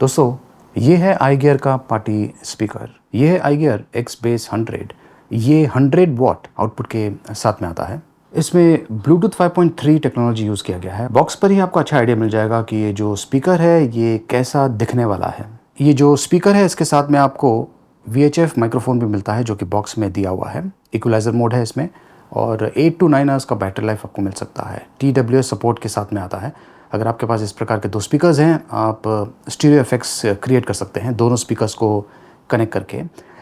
दोस्तों, ये है iGear का पार्टी स्पीकर। ये है iGear X Base 100। ये 100 वॉट आउटपुट के साथ में आता है। इसमें ब्लूटूथ 5.3 टेक्नोलॉजी यूज़ किया गया है। बॉक्स पर ही आपको अच्छा आइडिया मिल जाएगा कि ये जो स्पीकर है ये कैसा दिखने वाला है। ये जो स्पीकर है इसके साथ में आपको VHF माइक्रोफोन भी मिलता है जो कि बॉक्स में दिया हुआ है। इक्वलाइज़र मोड है इसमें और 8 to 9 आवर्स का बैटरी लाइफ आपको मिल सकता है। TWS सपोर्ट के साथ में आता है। अगर आपके पास इस प्रकार के दो स्पीकर्स हैं, आप स्टीरियो इफेक्ट्स क्रिएट कर सकते हैं दोनों स्पीकर्स को कनेक्ट करके।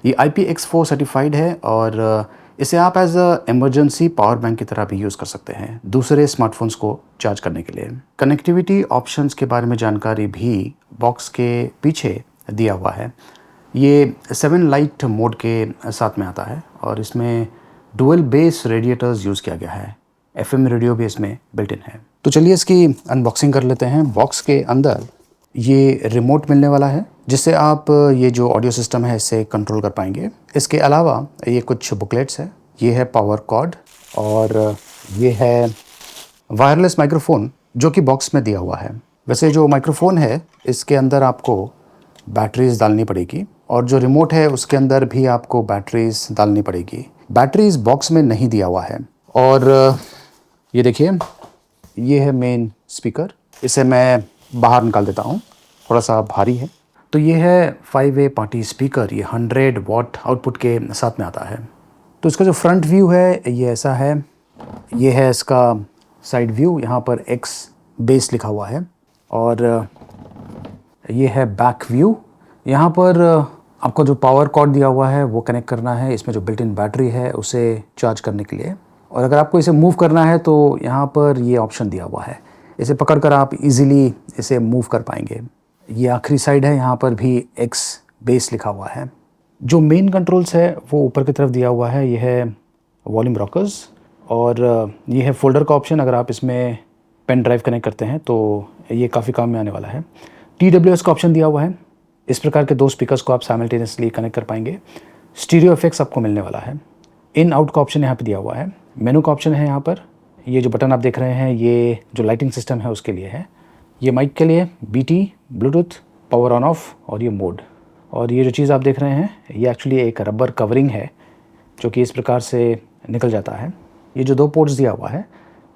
ये IPX4 सर्टिफाइड है और इसे आप as a emergency power bank की तरह भी यूज़ कर सकते हैं दूसरे स्मार्टफोन्स को चार्ज करने के लिए। कनेक्टिविटी ऑप्शंस के बारे में जानकारी भी बॉक्स के पीछे दिया हुआ है। ये 7 लाइट मोड के साथ में आता है और इसमें डुअल बेस रेडिएटर्स यूज़ किया गया है। FM रेडियो भी इसमें बिल्ट इन है। तो चलिए इसकी अनबॉक्सिंग कर लेते हैं। बॉक्स के अंदर ये रिमोट मिलने वाला है जिससे आप ये जो ऑडियो सिस्टम है इससे कंट्रोल कर पाएंगे। इसके अलावा ये कुछ बुकलेट्स है। ये है पावर कॉर्ड और ये है वायरलेस माइक्रोफोन जो कि बॉक्स में दिया हुआ है। वैसे जो माइक्रोफोन है इसके अंदर आपको बैटरीज डालनी पड़ेगी और जो रिमोट है उसके अंदर भी आपको बैटरीज डालनी पड़ेगी। बैटरीज बॉक्स में नहीं दिया हुआ है। और ये देखिए, ये है मेन स्पीकर। इसे मैं बाहर निकाल देता हूँ, थोड़ा सा भारी है। तो ये है 5-वे पार्टी स्पीकर। ये 100 वॉट आउटपुट के साथ में आता है। तो इसका जो फ्रंट व्यू है ये ऐसा है। ये है इसका साइड व्यू, यहाँ पर X बेस लिखा हुआ है। और ये है बैक व्यू। यहाँ पर आपको जो पावर कॉर्ड दिया हुआ है वो कनेक्ट करना है इसमें जो बिल्ट इन बैटरी है उसे चार्ज करने के लिए। और अगर आपको इसे मूव करना है तो यहाँ पर ये ऑप्शन दिया हुआ है। इसे पकड़कर आप इजीली इसे मूव कर पाएंगे। ये आखिरी साइड है, यहाँ पर भी X बेस लिखा हुआ है। जो मेन कंट्रोल्स है वो ऊपर की तरफ दिया हुआ है। ये है वॉल्यूम रॉकर्स और ये है फोल्डर का ऑप्शन। अगर आप इसमें पेन ड्राइव कनेक्ट करते हैं तो ये काफ़ी काम में आने वाला है। TWS का ऑप्शन दिया हुआ है। इस प्रकार के दो स्पीकर्स को आप साइमल्टेनियसली कनेक्ट कर पाएंगे। स्टीरियो इफेक्ट्स आपको मिलने वाला है। इन आउट का ऑप्शन यहाँ पे दिया हुआ है। मेनू का ऑप्शन है यहाँ पर। ये जो बटन आप देख रहे हैं ये जो लाइटिंग सिस्टम है उसके लिए है। ये माइक के लिए BT, Bluetooth, power on off और ये मोड। और ये जो चीज़ आप देख रहे हैं ये एक्चुअली एक रबर कवरिंग है जो कि इस प्रकार से निकल जाता है। ये जो दो पोर्ट्स दिया हुआ है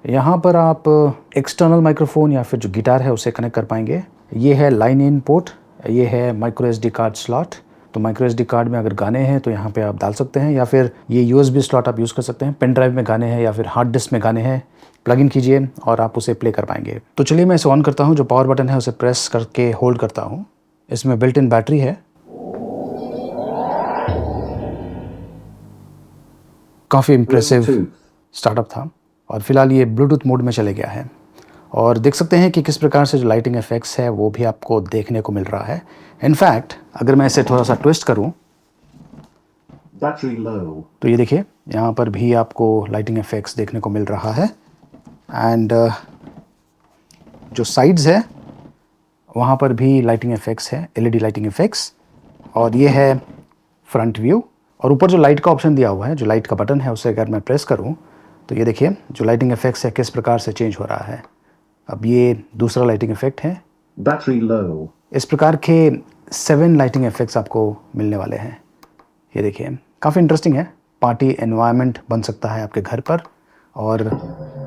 यहाँ पर आप एक्सटर्नल माइक्रोफोन या फिर जो गिटार है उसे कनेक्ट कर पाएंगे। ये है लाइन इन पोर्ट। ये है माइक्रो SD कार्ड स्लॉट। तो माइक्रो SD कार्ड में अगर गाने हैं तो यहाँ पे आप डाल सकते हैं या फिर ये USB स्लॉट आप यूज़ कर सकते हैं। पेन ड्राइव में गाने हैं या फिर हार्ड डिस्क में गाने हैं, प्लग इन कीजिए और आप उसे प्ले कर पाएंगे। तो चलिए मैं इसे ऑन करता हूँ। जो पावर बटन है उसे प्रेस करके होल्ड करता हूँ। इसमें बिल्ट इन बैटरी है। काफ़ी इम्प्रेसिव स्टार्टअप था और फिलहाल ये ब्लूटूथ मोड में चले गया है। और देख सकते हैं कि किस प्रकार से जो लाइटिंग इफेक्ट्स है वो भी आपको देखने को मिल रहा है। इनफैक्ट अगर मैं इसे थोड़ा सा ट्विस्ट करूं तो ये देखिए यहाँ पर भी आपको लाइटिंग इफेक्ट्स देखने को मिल रहा है। एंड जो साइड्स है वहाँ पर भी लाइटिंग इफेक्ट्स है, LED लाइटिंग इफेक्ट्स। और ये है फ्रंट व्यू। और ऊपर जो लाइट का ऑप्शन दिया हुआ है, जो लाइट का बटन है उसे अगर मैं प्रेस करूँ तो ये देखिए जो लाइटिंग इफेक्ट्स है किस प्रकार से चेंज हो रहा है। अब ये दूसरा लाइटिंग इफेक्ट है। Battery low. इस प्रकार के 7 लाइटिंग इफेक्ट्स आपको मिलने वाले हैं। ये देखिए काफ़ी इंटरेस्टिंग है। पार्टी एनवायरनमेंट बन सकता है आपके घर पर और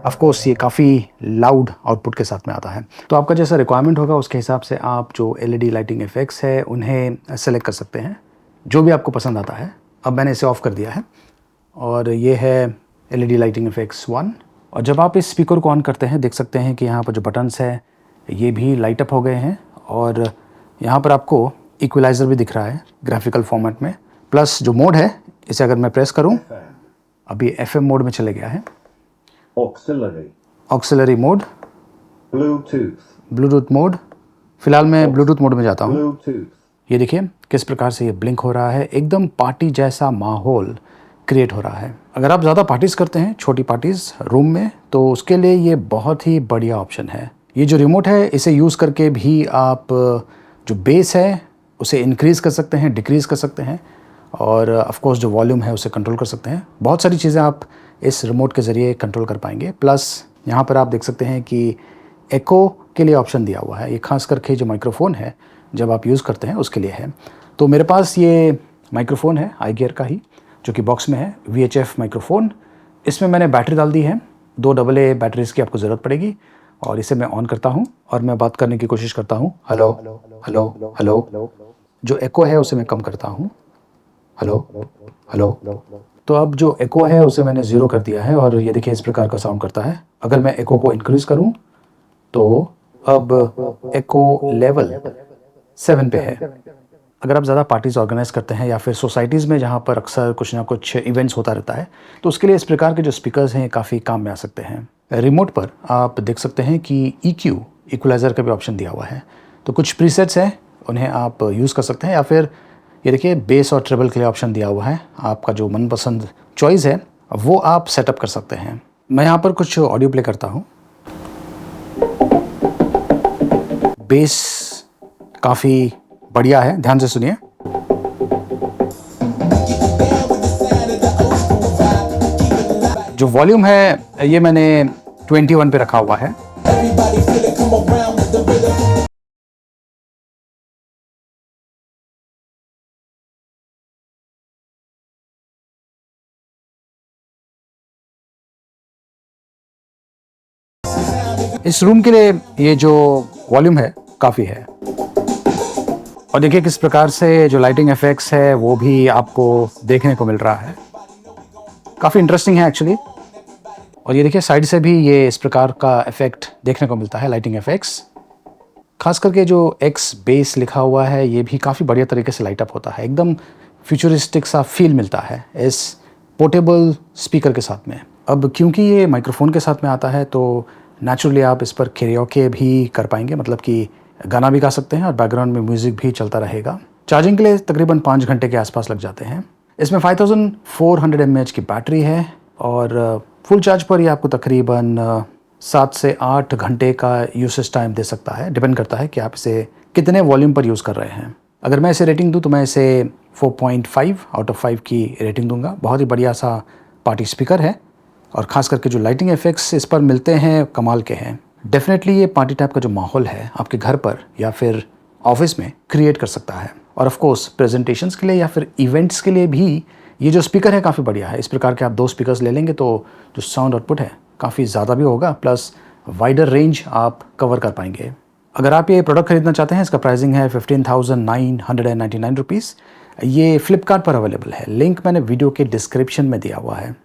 ऑफ कोर्स ये काफ़ी लाउड आउटपुट के साथ में आता है। तो आपका जैसा रिक्वायरमेंट होगा उसके हिसाब से आप जो LED लाइटिंग इफेक्ट्स है उन्हें सेलेक्ट कर सकते हैं, जो भी आपको पसंद आता है। अब मैंने इसे ऑफ़ कर दिया है और ये है LED लाइटिंग इफेक्ट्स 1। और जब आप इस स्पीकर को ऑन करते हैं देख सकते हैं कि यहाँ पर जो बटन्स है ये भी लाइट अप हो गए हैं और यहाँ पर आपको इक्वलाइज़र भी दिख रहा है ग्राफिकल फॉर्मेट में। प्लस जो मोड है इसे अगर मैं प्रेस करूँ अभी FM मोड में चले गया है। Auxiliary mode, Bluetooth mode. फिलहाल मैं ब्लूटूथ मोड में जाता हूँ। ये देखिए किस प्रकार से ये ब्लिंक हो रहा है। एकदम पार्टी जैसा माहौल क्रिएट हो रहा है। अगर आप ज़्यादा पार्टीज़ करते हैं, छोटी पार्टीज़ रूम में, तो उसके लिए ये बहुत ही बढ़िया ऑप्शन है। ये जो रिमोट है इसे यूज़ करके भी आप जो बेस है उसे इंक्रीज़ कर सकते हैं, डिक्रीज़ कर सकते हैं और ऑफ कोर्स जो वॉल्यूम है उसे कंट्रोल कर सकते हैं। बहुत सारी चीज़ें आप इस रिमोट के ज़रिए कंट्रोल कर पाएंगे। प्लस यहाँ पर आप देख सकते हैं कि एको के लिए ऑप्शन दिया हुआ है। ये खास करके जो माइक्रोफोन है जब आप यूज़ करते हैं उसके लिए है। तो मेरे पास ये माइक्रोफ़ोन है आई गियर का ही, जो कि बॉक्स में है, VHF माइक्रोफ़ोन। इसमें मैंने बैटरी डाल दी है, 2 AA बैटरीज़ की आपको ज़रूरत पड़ेगी। और इसे मैं ऑन करता हूँ और मैं बात करने की कोशिश करता हूँ। Hello hello hello. जो एको है उसे मैं कम करता हूँ। Hello hello. तो अब जो एको है उसे मैंने 0 कर दिया है और ये देखिए इस प्रकार का साउंड करता है। अगर मैं एको को इंक्रीज़ करूँ तो अब एको लेवल 7 पे है। अगर आप ज़्यादा पार्टीज़ ऑर्गेनाइज़ करते हैं या फिर सोसाइटीज़ में जहाँ पर अक्सर कुछ ना कुछ इवेंट्स होता रहता है, तो उसके लिए इस प्रकार के जो स्पीकर्स हैं काफ़ी काम में आ सकते हैं। रिमोट पर आप देख सकते हैं कि EQ इक्वलाइज़र का भी ऑप्शन दिया हुआ है। तो कुछ प्रीसेट्स हैं, उन्हें आप यूज़ कर सकते हैं या फिर ये देखिए बेस और ट्रेबल के लिए ऑप्शन दिया हुआ है। आपका जो मनपसंद चॉइस है वो आप सेटअप कर सकते हैं। मैं यहाँ पर कुछ ऑडियो प्ले करता हूँ। बेस काफ़ी बढ़िया है, ध्यान से सुनिए। जो वॉल्यूम है ये मैंने 21 पे रखा हुआ है। इस रूम के लिए ये जो वॉल्यूम है काफ़ी है। और देखिए किस प्रकार से जो लाइटिंग इफेक्ट्स है वो भी आपको देखने को मिल रहा है। काफ़ी इंटरेस्टिंग है एक्चुअली। और ये देखिए साइड से भी ये इस प्रकार का इफेक्ट देखने को मिलता है, लाइटिंग इफेक्ट्स। खास करके जो एक्स बेस लिखा हुआ है ये भी काफ़ी बढ़िया तरीके से लाइट अप होता है, एकदम फ्यूचरिस्टिक सा फील मिलता है इस पोर्टेबल स्पीकर के साथ में। अब क्योंकि ये माइक्रोफोन के साथ में आता है तो नेचुरली आप इस पर कैरियोके भी कर पाएंगे, मतलब कि गाना भी गा सकते हैं और बैकग्राउंड में म्यूज़िक भी चलता रहेगा। चार्जिंग के लिए तकरीबन 5 घंटे के आसपास लग जाते हैं। इसमें 5400 mAh की बैटरी है और फुल चार्ज पर ये आपको तकरीबन 7 से 8 घंटे का यूसेज टाइम दे सकता है। डिपेंड करता है कि आप इसे कितने वॉल्यूम पर यूज़ कर रहे हैं। अगर मैं इसे रेटिंग दूँ तो मैं इसे 4.5 आउट ऑफ 5 की रेटिंग दूंगा। बहुत ही बढ़िया सा पार्टी स्पीकर है और ख़ास करके जो लाइटिंग इफेक्ट्स इस पर मिलते हैं कमाल के हैं। डेफिनेटली ये पार्टी टाइप का जो माहौल है आपके घर पर या फिर ऑफिस में क्रिएट कर सकता है। और ऑफ कोर्स प्रेजेंटेशंस के लिए या फिर इवेंट्स के लिए भी ये जो स्पीकर है काफ़ी बढ़िया है। इस प्रकार के आप 2 स्पीकर्स ले लेंगे तो जो साउंड आउटपुट है काफ़ी ज़्यादा भी होगा, प्लस वाइडर रेंज आप कवर कर पाएंगे। अगर आप ये प्रोडक्ट खरीदना चाहते हैं, इसका प्राइसिंग है 15,999 रुपीज़। ये फ्लिपकार्ट पर अवेलेबल है। लिंक मैंने वीडियो के डिस्क्रिप्शन में दिया हुआ है।